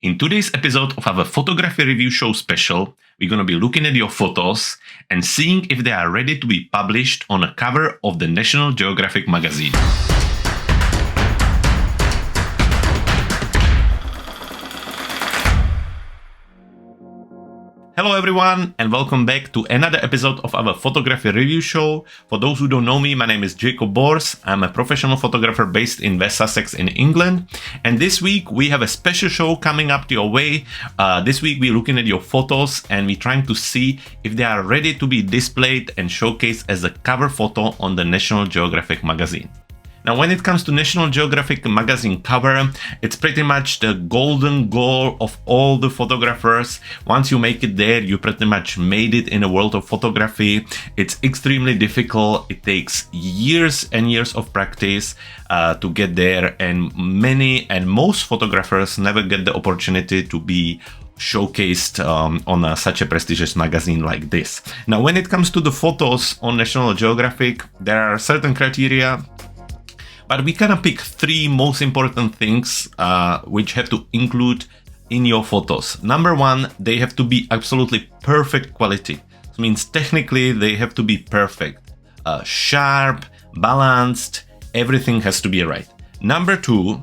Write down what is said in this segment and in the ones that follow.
In today's episode of our photography review show special, we're going to be looking at your photos and seeing if they are ready to be published on a cover of the National Geographic magazine. Hello everyone and welcome back to another episode of our photography review show. For those who don't know me, my name is Jacob Bors. I'm a professional photographer based in West Sussex in England. And this week we have a special show coming up your way. This week we're looking at your photos and we're trying to see if they are ready to be displayed and showcased as a cover photo on the National Geographic magazine. Now, when it comes to National Geographic magazine cover, it's pretty much the golden goal of all the photographers. Once you make it there, you pretty much made it in the world of photography. It's extremely difficult. It takes years and years of practice to get there, and many and most photographers never get the opportunity to be showcased on such a prestigious magazine like this. Now, when it comes to the photos on National Geographic, there are certain criteria. But we kind of pick three most important things which have to include in your photos. Number one, they have to be absolutely perfect quality. It means technically they have to be perfect. Sharp, balanced, everything has to be right. Number two,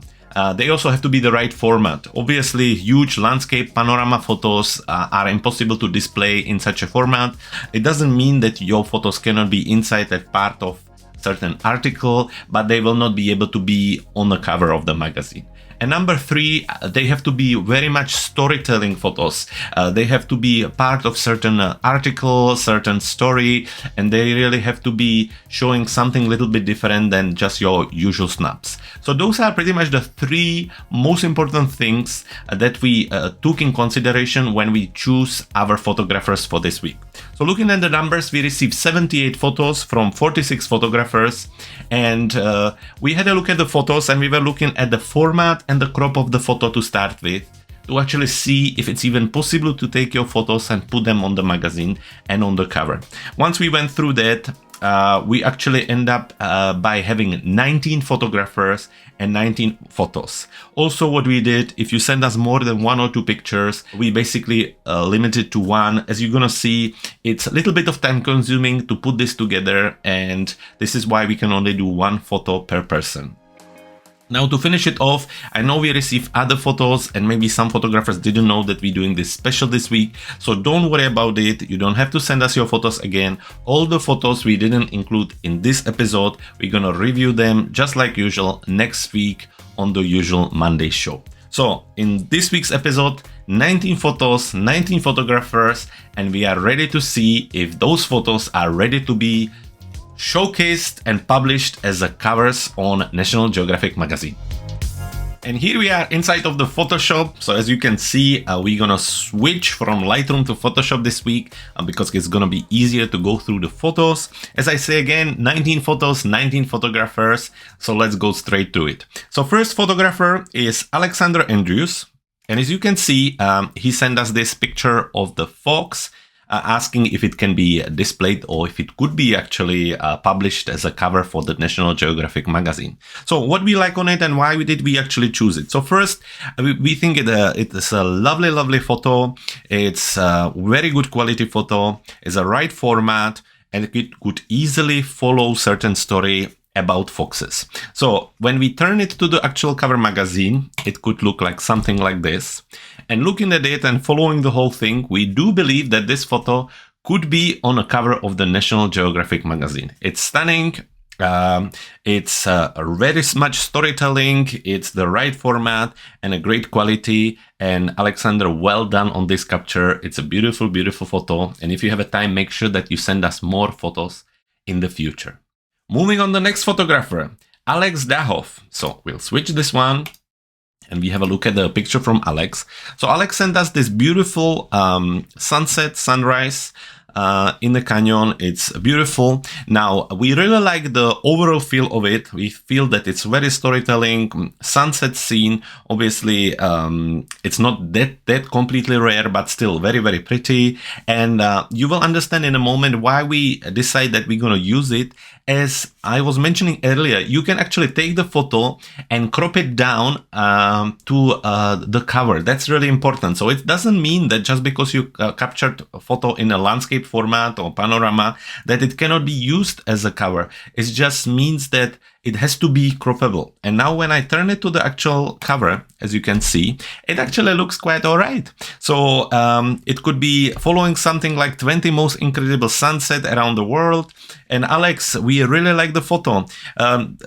they also have to be the right format. Obviously, huge landscape panorama photos are impossible to display in such a format. It doesn't mean that your photos cannot be inside a part of certain article, but they will not be able to be on the cover of the magazine. And number three, they have to be very much storytelling photos. They have to be a part of certain article, certain story, and they really have to be showing something a little bit different than just your usual snaps. So those are pretty much the three most important things that we took in consideration when we choose our photographers for this week. So looking at the numbers, we received 78 photos from 46 photographers, and we had a look at the photos and we were looking at the format and the crop of the photo to start with, to actually see if it's even possible to take your photos and put them on the magazine and on the cover. Once we went through that, we actually end up by having 19 photographers and 19 photos. Also, what we did, if you send us more than one or two pictures, we basically limited to one. As you're gonna see, it's a little bit of time consuming to put this together, and this is why we can only do one photo per person. Now, to finish it off, I know we received other photos and maybe some photographers didn't know that we're doing this special this week. So don't worry about it. You don't have to send us your photos again. All the photos we didn't include in this episode, we're gonna review them just like usual next week on the usual Monday show. So in this week's episode, 19 photos, 19 photographers, and we are ready to see if those photos are ready to be showcased and published as the covers on National Geographic magazine. And here we are inside of the Photoshop. So as you can see, we're gonna switch from Lightroom to Photoshop this week because it's gonna be easier to go through the photos. As I say again, 19 photos, 19 photographers. So let's go straight to it. So first photographer is Alexander Andrews. And as you can see, he sent us this picture of the fox, asking if it can be displayed or if it could be actually published as a cover for the National Geographic magazine. So what we like on it and why did we actually choose it? So first, we think it is a lovely, lovely photo. It's a very good quality photo. It's a right format and it could easily follow certain story about foxes. So when we turn it to the actual cover magazine, it could look like something like this. And looking at it and following the whole thing, we do believe that this photo could be on a cover of the National Geographic magazine. It's stunning. It's very much storytelling. It's the right format and a great quality. And Alexander, well done on this capture. It's a beautiful, beautiful photo. And if you have a time, make sure that you send us more photos in the future. Moving on, the next photographer, Alex Dahov. So we'll switch this one and we have a look at the picture from Alex. So Alex sent us this beautiful sunset, sunrise in the canyon. It's beautiful. Now, we really like the overall feel of it. We feel that it's very storytelling, sunset scene. Obviously, it's not that completely rare, but still very, very pretty. And you will understand in a moment why we decide that we're going to use it. As I was mentioning earlier, you can actually take the photo and crop it down to the cover. That's really important. So it doesn't mean that just because you captured a photo in a landscape format or panorama, that it cannot be used as a cover. It just means that it has to be croppable. And now when I turn it to the actual cover, as you can see, it actually looks quite all right. So it could be following something like 20 most incredible sunset around the world. And Alex, we really like the photo.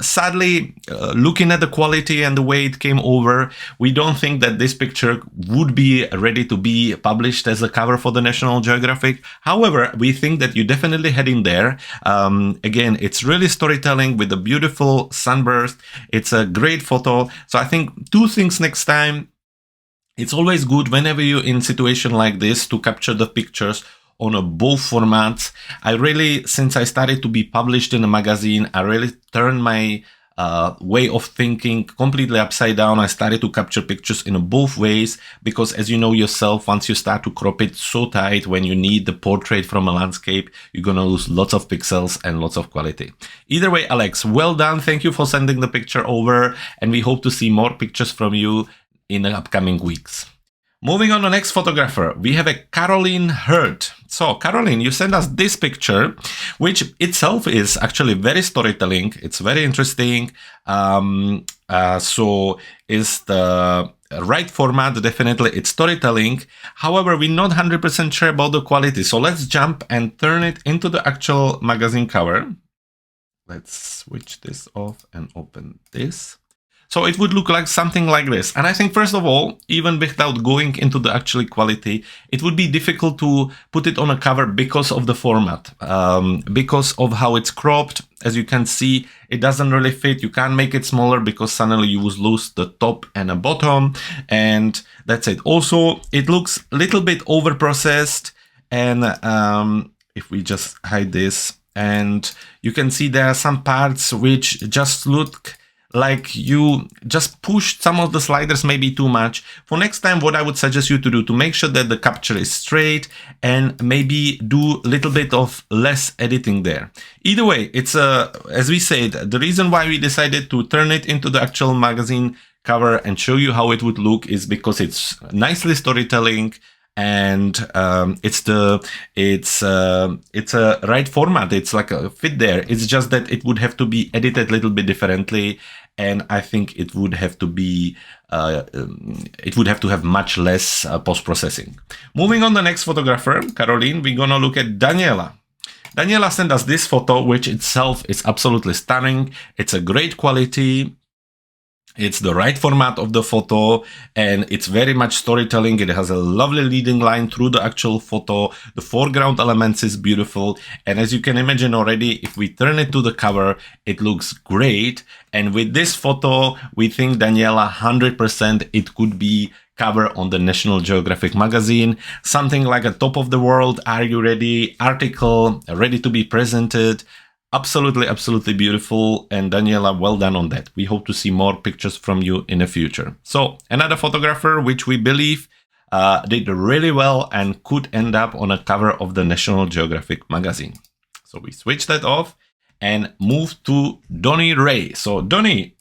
Sadly, looking at the quality and the way it came over, we don't think that this picture would be ready to be published as a cover for the National Geographic. However, we think that you definitely had in there. Again, it's really storytelling with a beautiful sunburst. It's a great photo. So I think two things next time. It's always good whenever you're in a situation like this to capture the pictures on both formats. I really, since I started to be published in a magazine, I really turned my way of thinking completely upside down. I started to capture pictures in both ways because, as you know yourself, once you start to crop it so tight when you need the portrait from a landscape, you're gonna lose lots of pixels and lots of quality. Either way, Alex, well done. Thank you for sending the picture over, and we hope to see more pictures from you in the upcoming weeks. Moving on to the next photographer, we have a Caroline Hurt. So Caroline, you sent us this picture, which itself is actually very storytelling. It's very interesting. So is the right format, definitely it's storytelling. However, we're not 100% sure about the quality. So let's jump and turn it into the actual magazine cover. Let's switch this off and open this. So it would look like something like this. And I think, first of all, even without going into the actual quality, it would be difficult to put it on a cover because of the format, because of how it's cropped. As you can see, it doesn't really fit. You can't make it smaller because suddenly you would lose the top and the bottom. And that's it. Also, it looks a little bit over-processed. And if we just hide this, and you can see there are some parts which just look like you just pushed some of the sliders maybe too much. For next time, what I would suggest you to do to make sure that the capture is straight and maybe do a little bit of less editing there. Either way, it's as we said, the reason why we decided to turn it into the actual magazine cover and show you how it would look is because it's nicely storytelling. And it's a right format. It's like a fit there. It's just that it would have to be edited a little bit differently, and I think it would have to be have much less post-processing. Moving on, the next photographer, Caroline, we're gonna look at Daniela. Daniela sent us this photo, which itself is absolutely stunning. It's a great quality. It's the right format of the photo, and it's very much storytelling. It has a lovely leading line through the actual photo. The foreground elements is beautiful. And as you can imagine already, if we turn it to the cover, it looks great. And with this photo, we think Daniela 100% it could be cover on the National Geographic magazine. Something like a top of the world, are you ready? Article ready to be presented. Absolutely, absolutely beautiful. And Daniela, well done on that. We hope to see more pictures from you in the future. So another photographer, which we believe did really well and could end up on a cover of the National Geographic magazine. So we switch that off and move to Donnie R. So Donnie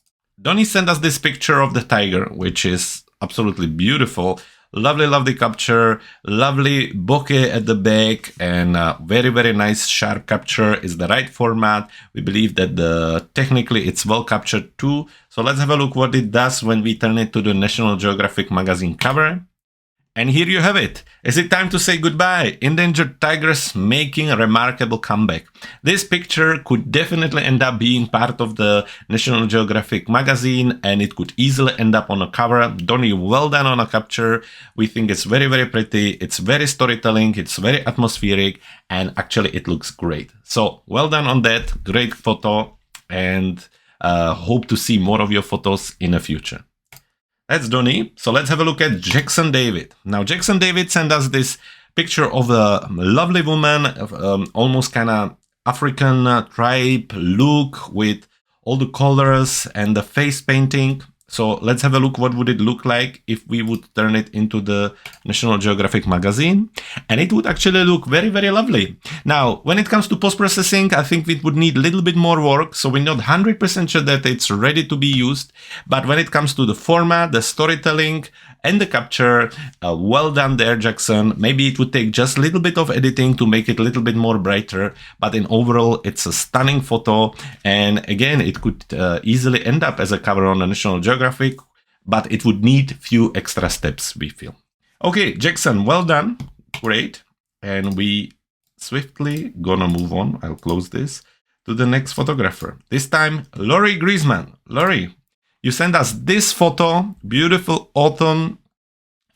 sent us this picture of the tiger, which is absolutely beautiful. Lovely, lovely capture, lovely bokeh at the back, and very, very nice sharp capture is the right format. We believe that technically it's well captured too. So let's have a look what it does when we turn it to the National Geographic magazine cover. And here you have it. Is it time to say goodbye? Endangered tigers making a remarkable comeback. This picture could definitely end up being part of the National Geographic magazine, and it could easily end up on a cover. Donnie, well done on a capture. We think it's very, very pretty. It's very storytelling. It's very atmospheric, and actually it looks great. So well done on that. Great photo, and hope to see more of your photos in the future. That's Donnie. So let's have a look at Jackson David. Now, Jackson David sent us this picture of a lovely woman, almost kind of African tribe look with all the colors and the face painting. So let's have a look. What would it look like if we would turn it into the National Geographic magazine? And it would actually look very, very lovely. Now, when it comes to post-processing, I think it would need a little bit more work. So we're not 100% sure that it's ready to be used. But when it comes to the format, the storytelling, and the capture, well done there, Jackson. Maybe it would take just a little bit of editing to make it a little bit more brighter, but in overall, it's a stunning photo. And again, it could easily end up as a cover on the National Geographic, but it would need few extra steps, we feel. Okay, Jackson, well done. Great. And we swiftly gonna move on. I'll close this to the next photographer. This time, Laurie Griezmann. Laurie, you sent us this photo, beautiful autumn,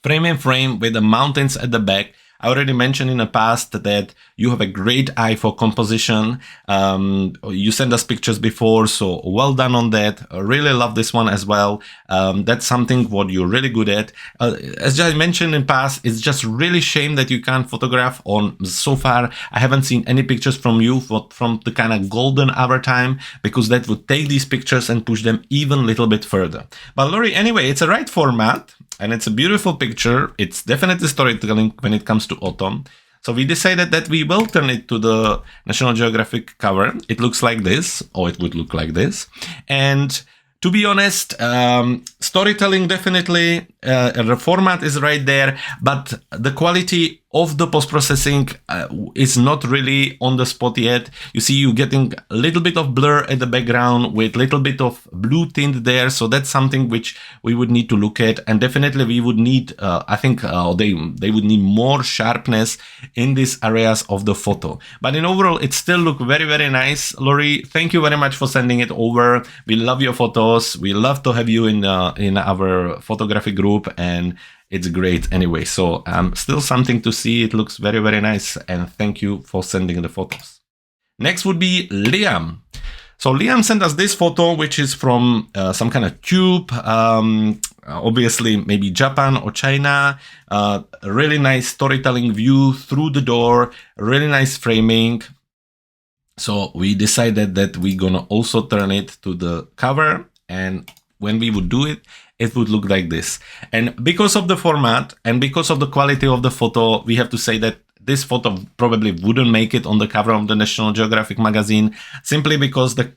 frame in frame with the mountains at the back. I already mentioned in the past that you have a great eye for composition. You sent us pictures before, so well done on that. I really love this one as well. That's something what you're really good at. As I mentioned in past, it's just really shame that you can't photograph on. So far, I haven't seen any pictures from you from the kind of golden hour time, because that would take these pictures and push them even a little bit further. But Laurie, anyway, it's a right format. And it's a beautiful picture. It's definitely storytelling when it comes to autumn. So we decided that we will turn it to the National Geographic cover. It looks like this, or it would look like this. And to be honest, storytelling definitely, the format is right there, but the quality of the post-processing is not really on the spot yet. You see, you're getting a little bit of blur at the background with a little bit of blue tint there. So that's something which we would need to look at. And definitely we would need, I think they would need more sharpness in these areas of the photo. But in overall, it still look very, very nice. Laurie, thank you very much for sending it over. We love your photos. We love to have you in our photography group, and it's great anyway. So still something to see. It looks very, very nice. And thank you for sending the photos. Next would be Liam. So Liam sent us this photo, which is from some kind of tube. Obviously, maybe Japan or China. A really nice storytelling view through the door. Really nice framing. So we decided that we're going to also turn it to the cover. And when we would do it, it would look like this. And because of the format and because of the quality of the photo, we have to say that this photo probably wouldn't make it on the cover of the National Geographic magazine, simply because the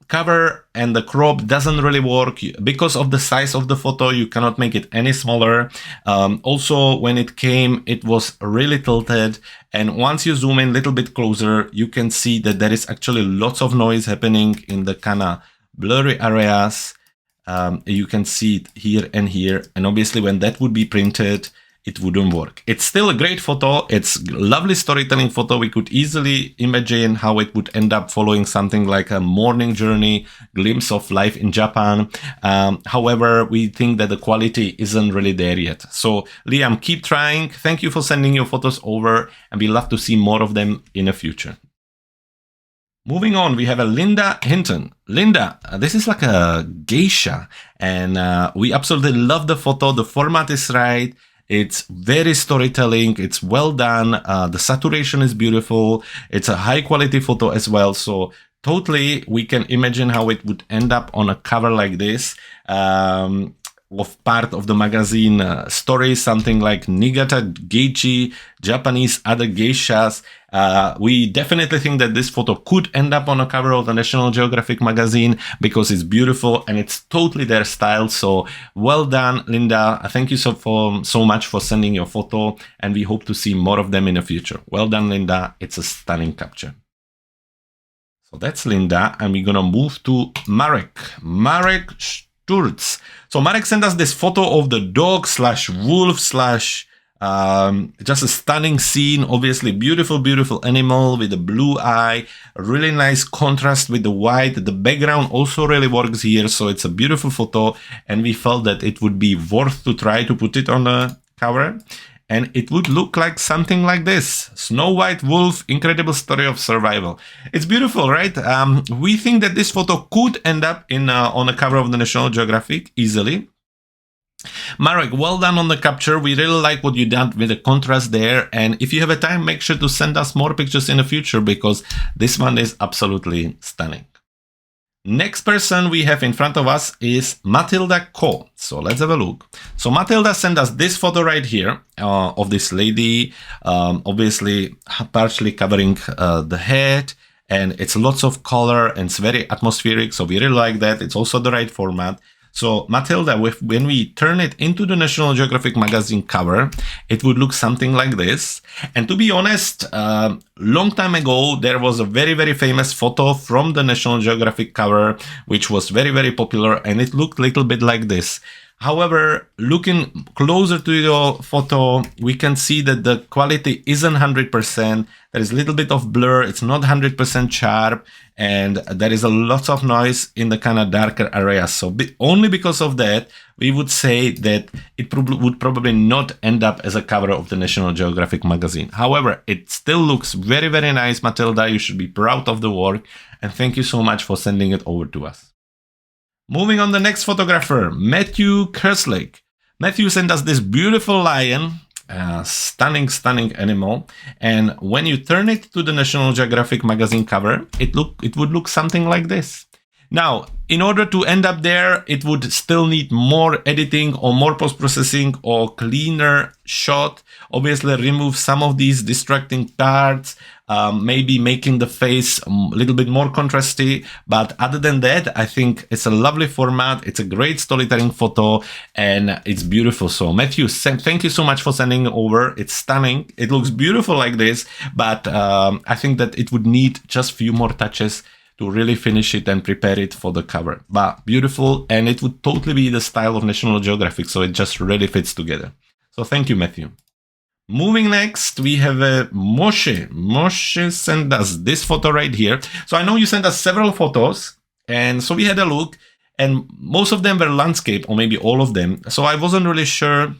cover and the crop doesn't really work. Because of the size of the photo, you cannot make it any smaller. Also, when it came, it was really tilted. And once you zoom in a little bit closer, you can see that there is actually lots of noise happening in the kind of blurry areas. You can see it here and here. And obviously when that would be printed, it wouldn't work. It's still a great photo. It's a lovely storytelling photo. We could easily imagine how it would end up following something like a morning journey, glimpse of life in Japan. However, we think that the quality isn't really there yet. So Liam, keep trying. Thank you for sending your photos over, and we love to see more of them in the future. Moving on, we have a Lynda Hinton. Lynda, this is like a geisha, and we absolutely love the photo. The format is right. It's very storytelling. It's well done. The saturation is beautiful. It's a high quality photo as well. So totally, we can imagine how it would end up on a cover like this. Of part of the magazine story, something like Niigata Geichi, Japanese other geishas. We definitely think that this photo could end up on a cover of the National Geographic magazine because it's beautiful and it's totally their style. So well done, Lynda. Thank you so much for sending your photo, and we hope to see more of them in the future. Well done, Lynda. It's a stunning capture. So that's Lynda, and we're gonna move to Marek. Marek So Marek sent us this photo of the dog / wolf / just a stunning scene. Obviously beautiful, beautiful animal with a blue eye, a really nice contrast with the white. The background also really works here. So it's a beautiful photo, and we felt that it would be worth to try to put it on the cover. And it would look like something like this. Snow White Wolf, incredible story of survival. It's beautiful, right? We think that this photo could end up on the cover of the National Geographic easily. Marek, well done on the capture. We really like what you did with the contrast there. And if you have a time, make sure to send us more pictures in the future because this one is absolutely stunning. Next person we have in front of us is Mathilda K. So let's have a look. So Mathilda sent us this photo right here of this lady, obviously partially covering the head. And it's lots of color and it's very atmospheric. So we really like that. It's also the right format. So Mathilda, when we turn it into the National Geographic magazine cover, it would look something like this. And to be honest, long time ago, there was a very, very famous photo from the National Geographic cover, which was very, very popular. And it looked a little bit like this. However, looking closer to your photo, we can see that the quality isn't 100%. There is a little bit of blur. It's not 100% sharp. And there is a lot of noise in the kind of darker areas. So only because of that, we would say that it would probably not end up as a cover of the National Geographic magazine. However, it still looks very, very nice, Mathilda. You should be proud of the work. And thank you so much for sending it over to us. Moving on, the next photographer, Matthew Kerslake. Matthew sent us this beautiful lion, stunning animal. And when you turn it to the National Geographic magazine cover, it would look something like this. Now, in order to end up there, it would still need more editing or more post-processing or cleaner shot. Obviously, remove some of these distracting parts, maybe making the face a little bit more contrasty. But other than that, I think it's a lovely format. It's a great storytelling photo and it's beautiful. So Matthew, thank you so much for sending it over. It's stunning. It looks beautiful like this, but I think that it would need just a few more touches to really finish it and prepare it for the cover. But beautiful, and it would totally be the style of National Geographic, so it just really fits together. So thank you, Matthew. Moving next, we have Moshe. Moshe sent us this photo right here. So I know you sent us several photos, and so we had a look, and most of them were landscape, or maybe all of them. So I wasn't really sure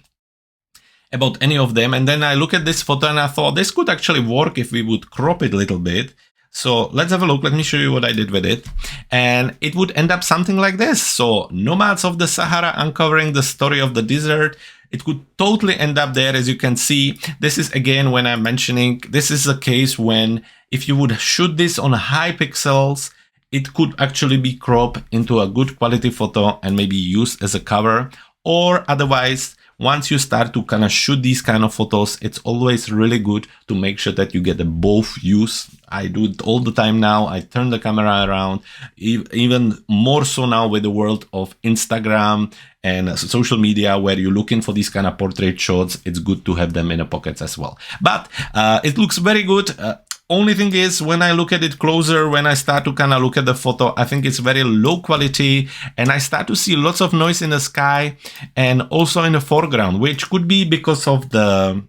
about any of them. And then I look at this photo and I thought this could actually work if we would crop it a little bit. So let's have a look. Let me show you what I did with it. And it would end up something like this. So nomads of the Sahara uncovering the story of the desert. It could totally end up there. As you can see, this is again when I'm mentioning, this is a case when if you would shoot this on high pixels, it could actually be cropped into a good quality photo and maybe used as a cover. Or otherwise, once you start to kind of shoot these kind of photos, it's always really good to make sure that you get both views. I do it all the time now. I turn the camera around, even more so now with the world of Instagram and social media where you're looking for these kind of portrait shots. It's good to have them in the pockets as well. But it looks very good. Only thing is, when I look at it closer, when I start to kind of look at the photo, I think it's very low quality and I start to see lots of noise in the sky and also in the foreground, which could be because of the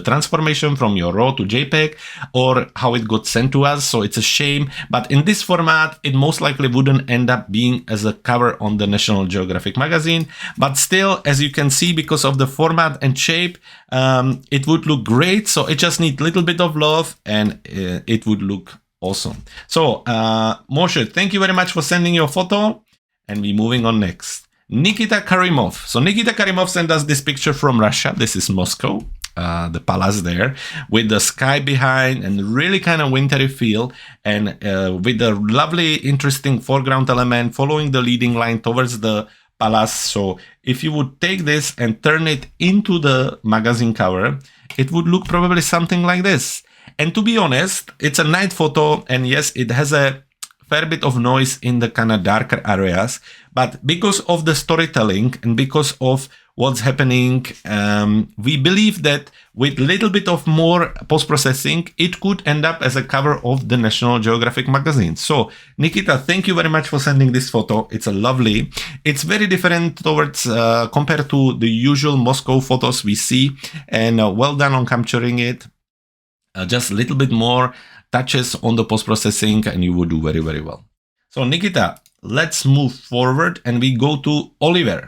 transformation from your RAW to JPEG or how it got sent to us. So it's a shame. But in this format, it most likely wouldn't end up being as a cover on the National Geographic magazine. But still, as you can see, because of the format and shape, it would look great. So it just needs a little bit of love and it would look awesome. So Moshe, thank you very much for sending your photo. And we're moving on next. Nikita Karimov. So Nikita Karimov sent us this picture from Russia. This is Moscow, the palace there, with the sky behind and really kind of wintry feel, and with the lovely, interesting foreground element following the leading line towards the palace. So if you would take this and turn it into the magazine cover, it would look probably something like this. And to be honest, it's a night photo, and yes, it has a fair bit of noise in the kind of darker areas, but because of the storytelling and because of what's happening, we believe that with a little bit of more post-processing, it could end up as a cover of the National Geographic magazine. So Nikita, thank you very much for sending this photo. It's a lovely, it's very different towards compared to the usual Moscow photos we see, and well done on capturing it. Just a little bit more touches on the post-processing and you will do very, very well. So Nikita, let's move forward and we go to Oliver.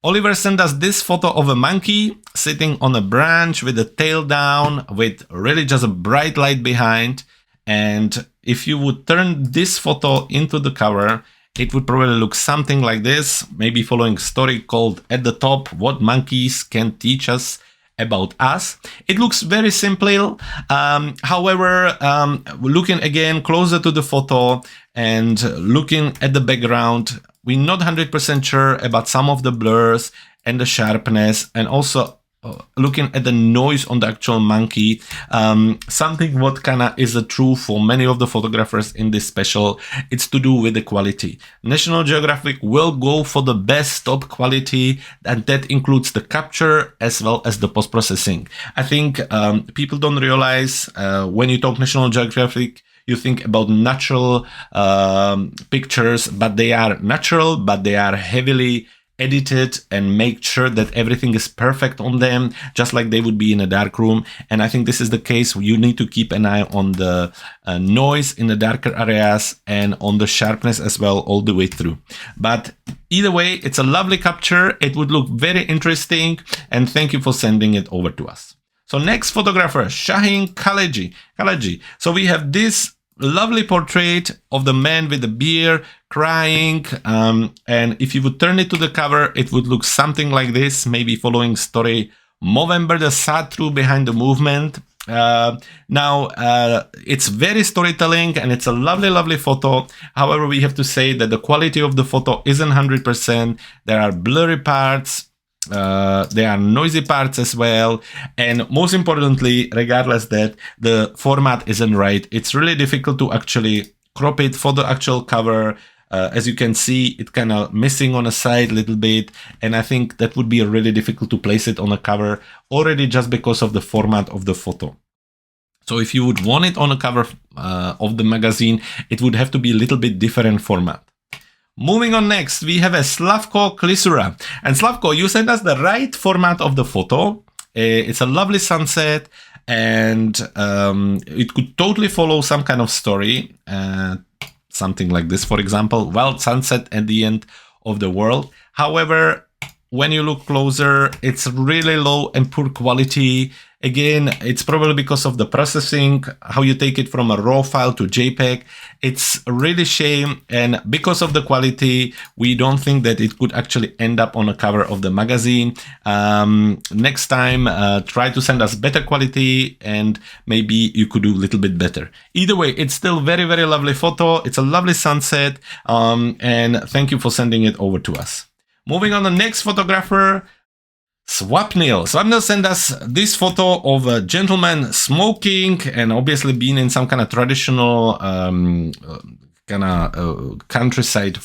Oliver sent us this photo of a monkey sitting on a branch with the tail down with really just a bright light behind. And if you would turn this photo into the cover, it would probably look something like this, maybe following a story called At the Top, What Monkeys Can Teach Us About Us. It looks very simple. However, looking again closer to the photo and looking at the background, we're not 100% sure about some of the blurs and the sharpness, and also looking at the noise on the actual monkey, something what kind of is true for many of the photographers in this special, it's to do with the quality. National Geographic will go for the best top quality, and that includes the capture as well as the post-processing. I think people don't realize when you talk National Geographic, you think about natural pictures, but they are natural, but they are heavily edited and make sure that everything is perfect on them, just like they would be in a dark room. And I think this is the case. You need to keep an eye on the noise in the darker areas and on the sharpness as well all the way through. But either way, it's a lovely capture. It would look very interesting, and thank you for sending it over to us. So next photographer, Shahin K. So we have this lovely portrait of the man with the beard crying, and if you would turn it to the cover, it would look something like this, maybe following story Movember, the sad truth behind the movement. Now it's very storytelling, and it's a lovely photo. However, we have to say that the quality of the photo isn't 100%. There are blurry parts, there are noisy parts as well, and most importantly, regardless that the format isn't right, it's really difficult to actually crop it for the actual cover. As you can see, it's kind of missing on the side a little bit, and I think that would be really difficult to place it on a cover already just because of the format of the photo. So if you would want it on a cover of the magazine, it would have to be a little bit different format. Moving on next, we have a Slavko Klisura. And Slavko, you sent us the right format of the photo. It's a lovely sunset, and it could totally follow some kind of story. Something like this, for example, wild sunset at the end of the world. However, when you look closer, it's really low and poor quality. Again, it's probably because of the processing, how you take it from a raw file to JPEG. It's really shame, and because of the quality, we don't think that it could actually end up on a cover of the magazine. Next time, try to send us better quality, and maybe you could do a little bit better. Either way, it's still very lovely photo. It's a lovely sunset, and thank you for sending it over to us. Moving on, the next photographer, Swapnil. Swapnil sent us this photo of a gentleman smoking and obviously being in some kind of traditional countryside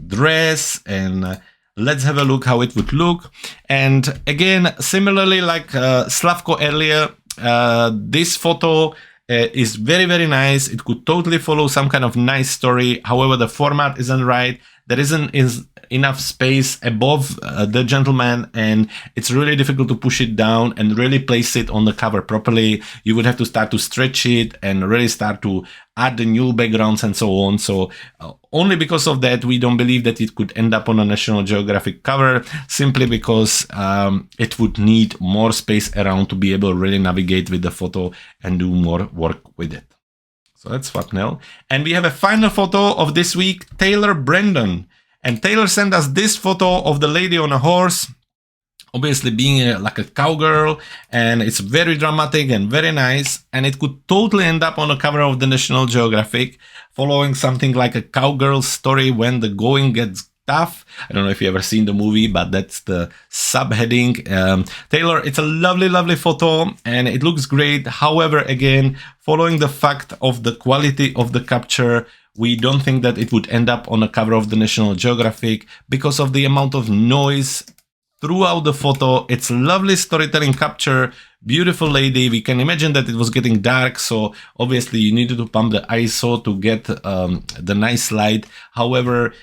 dress, and let's have a look how it would look. And again, similarly like Slavko earlier, this photo is very nice. It could totally follow some kind of nice story. However, the format isn't right. There isn't enough space above the gentleman, and it's really difficult to push it down and really place it on the cover properly. You would have to start to stretch it and really start to add the new backgrounds and so on. So only because of that, we don't believe that it could end up on a National Geographic cover, simply because it would need more space around to be able to really navigate with the photo and do more work with it. So that's Swapnil. And we have a final photo of this week, Taylor Brandon. And Taylor sent us this photo of the lady on a horse, obviously being like a cowgirl, and it's very dramatic and very nice, and it could totally end up on a cover of the National Geographic, following something like a cowgirl story when the going gets tough. I don't know if you ever seen the movie, but that's the subheading. Taylor, it's a lovely photo, and it looks great. However, again, following the fact of the quality of the capture, we don't think that it would end up on a cover of the National Geographic because of the amount of noise throughout the photo. It's lovely storytelling capture, beautiful lady. We can imagine that it was getting dark, so obviously you needed to pump the ISO to get the nice light. However,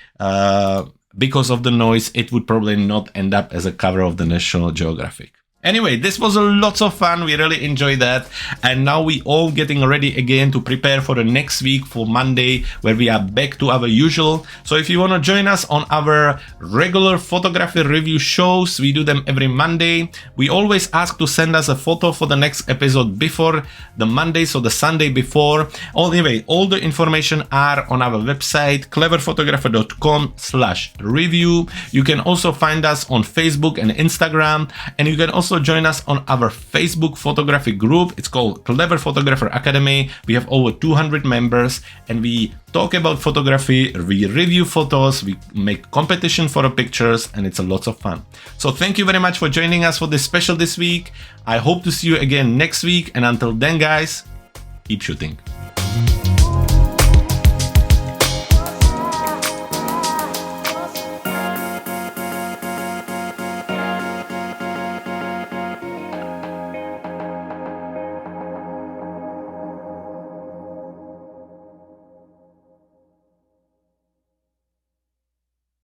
because of the noise, it would probably not end up as a cover of the National Geographic. Anyway, this was a lot of fun. We really enjoyed that. And now we all getting ready again to prepare for the next week, for Monday, where we are back to our usual. So if you want to join us on our regular photography review shows, we do them every Monday. We always ask to send us a photo for the next episode before the Monday, so the Sunday before. Anyway, all the information are on our website, cleverphotographer.com/review. You can also find us on Facebook and Instagram, and you can also join us on our Facebook photography group. It's called Clever Photographer Academy. We have over 200 members, and we talk about photography, we review photos, we make competition for the pictures, and it's a lot of fun. So thank you very much for joining us for this special this week. I hope to see you again next week, and until then, guys, keep shooting.